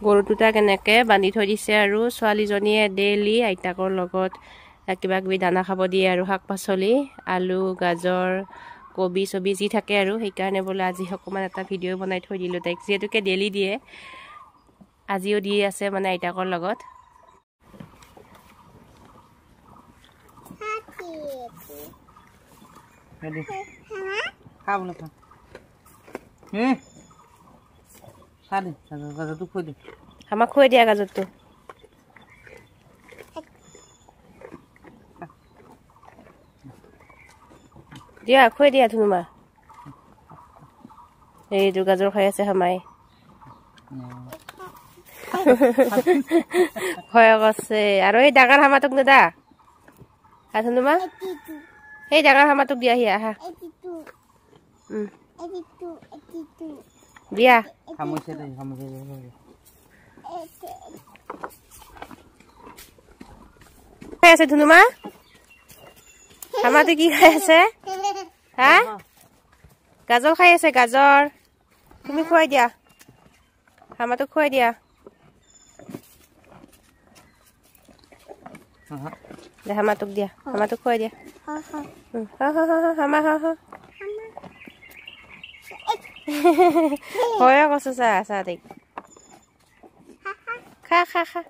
গৰুটো তাক এনেকৈ বান্ধি থৈ দিছে আৰু ছোৱালীজনীয়ে ডেইলি আইতাকৰ লগত কিবা কিবি দানা খাব দিয়ে আৰু শাক পাচলি আলু গাজৰ কবি চবি যি থাকে আৰু সেইকাৰণে বোলে আজি অকণমান এটা ভিডিঅ' বনাই থৈ দিলোঁ তাইক যিহেতুকে ডেইলি দিয়ে আজিও দি আছে মানে আইতাকৰ লগত আমাক খুৱাই দিয়া গাজৰটো দিয়া খুৱাই দিয়া ধুনুমা এইটো গাজৰ খাই আছে হামাই ভয় আছে আৰু এই ডাঙৰ হামাটোক নেদা ধুনুমা সেই ডাঙৰ হামাটোক দিয়া আহি আহা দিয়া খাই আছে ধুনুমা হামাটো কি খাই আছে হা গাজৰ খাই আছে গাজৰ তুমি খুৱাই দিয়া হামাটোক খুৱাই দিয়া হামাটোক দিয়া হামাটোক খুৱাই দিয়া হামা হা হা ভয় কৈছো চা চা দেখ খা খা খা